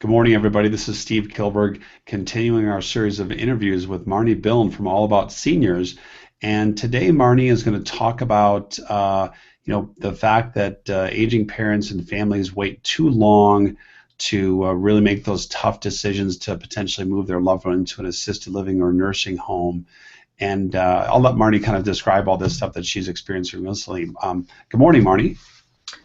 Good morning, everybody. This is Steve Kilberg, continuing our series of interviews with Marnie Billen from All About Seniors. And today, Marnie is going to talk about, the fact that aging parents and families wait too long to really make those tough decisions to potentially move their loved one into an assisted living or nursing home. And I'll let Marnie kind of describe all this stuff that she's experiencing recently. Good morning, Marnie.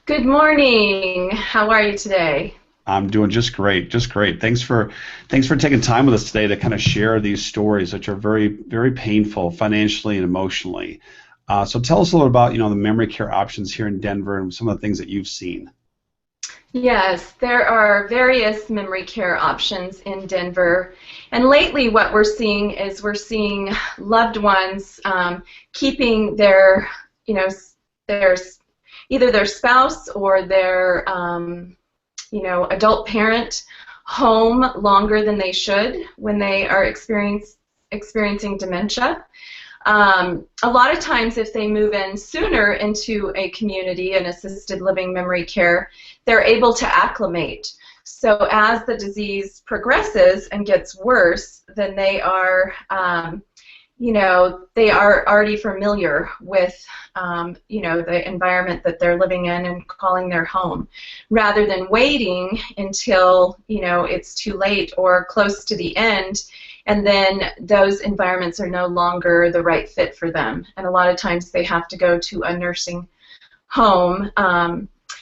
Good morning. How are you today? I'm doing just great, just great. Thanks for taking time with us today to kind of share these stories, which are very, very painful financially and emotionally. So tell us a little about, the memory care options here in Denver and some of the things that you've seen. Yes, there are various memory care options in Denver, and lately what we're seeing is loved ones keeping their either their spouse or their adult parent home longer than they should when they are experiencing dementia. A lot of times if they move in sooner into a community, an assisted living memory care, they're able to acclimate. So as the disease progresses and gets worse, then they are already familiar with, the environment that they're living in and calling their home, rather than waiting until, it's too late or close to the end, and then those environments are no longer the right fit for them. And a lot of times they have to go to a nursing home,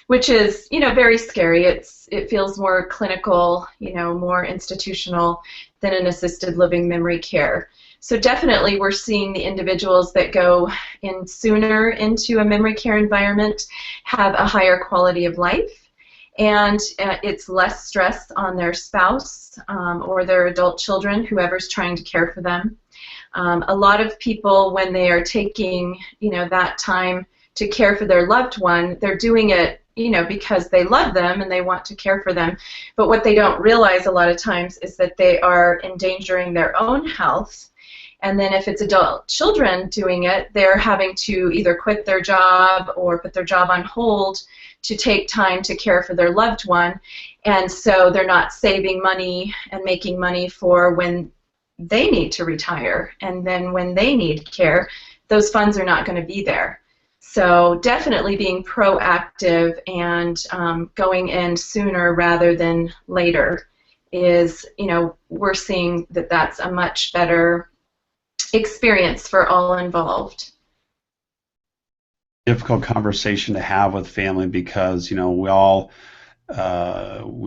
which is, very scary. It feels more clinical, more institutional than an assisted living memory care. So definitely we're seeing the individuals that go in sooner into a memory care environment have a higher quality of life, and it's less stress on their spouse or their adult children, whoever's trying to care for them. A lot of people, when they are taking that time to care for their loved one, they're doing it because they love them and they want to care for them. But what they don't realize a lot of times is that they are endangering their own health. And then if it's adult children doing it, they're having to either quit their job or put their job on hold to take time to care for their loved one. And so they're not saving money and making money for when they need to retire. And then when they need care, those funds are not going to be there. So definitely being proactive and going in sooner rather than later is, we're seeing that that's a much better experience for all involved. Difficult conversation to have with family because, we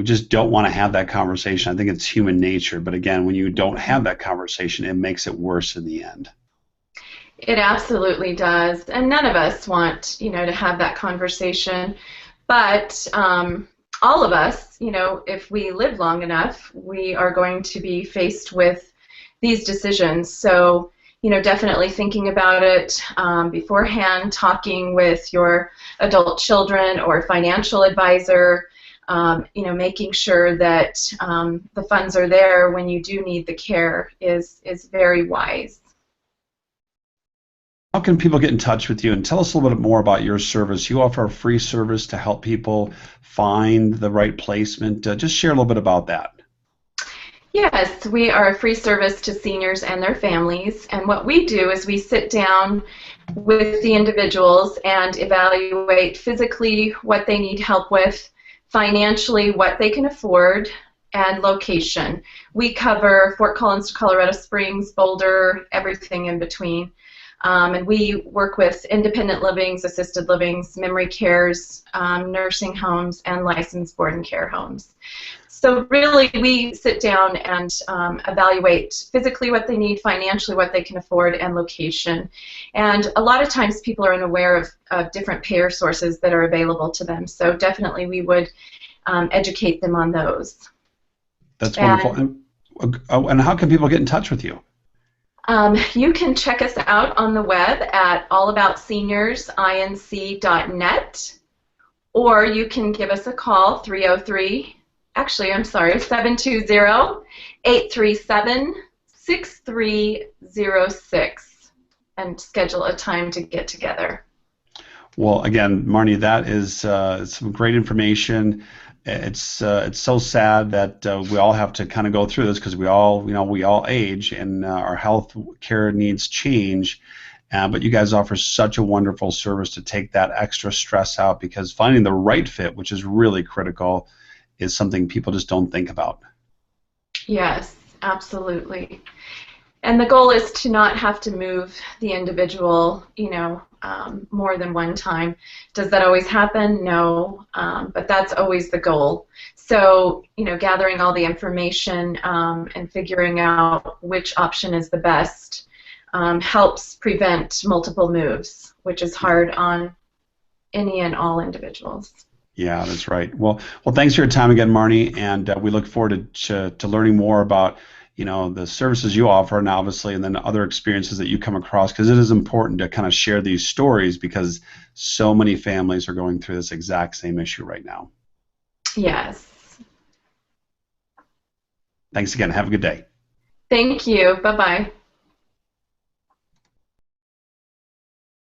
just don't want to have that conversation. I think it's human nature. But again, when you don't have that conversation, it makes it worse in the end. It absolutely does, and none of us want, to have that conversation. But all of us, if we live long enough, we are going to be faced with these decisions. So, definitely thinking about it beforehand, talking with your adult children or financial advisor, making sure that the funds are there when you do need the care is very wise. How can people get in touch with you? And tell us a little bit more about your service. You offer a free service to help people find the right placement. Just share a little bit about that. Yes, we are a free service to seniors and their families, and what we do is we sit down with the individuals and evaluate physically what they need help with, financially what they can afford, and location. We cover Fort Collins to Colorado Springs, Boulder, everything in between. And we work with independent livings, assisted livings, memory cares, nursing homes, and licensed board and care homes. So really, we sit down and evaluate physically what they need, financially what they can afford, and location. And a lot of times people are unaware of different payer sources that are available to them. So definitely we would educate them on those. That's wonderful. And how can people get in touch with you? You can check us out on the web at allaboutseniorsINC.net, or you can give us a call, 720-837-6306, and schedule a time to get together. Well, again, Marnie, that is some great information. It's so sad that we all have to kind of go through this because we all age and our health care needs change. But you guys offer such a wonderful service to take that extra stress out because finding the right fit, which is really critical, is something people just don't think about. Yes, absolutely. And the goal is to not have to move the individual, more than one time. Does that always happen? No, but that's always the goal. So, gathering all the information and figuring out which option is the best helps prevent multiple moves, which is hard on any and all individuals. Yeah, that's right. Well, thanks for your time again, Marnie, and we look forward to learning more about the services you offer, and obviously, and then other experiences that you come across, because it is important to kind of share these stories because so many families are going through this exact same issue right now. Yes. Thanks again. Have a good day. Thank you. Bye bye.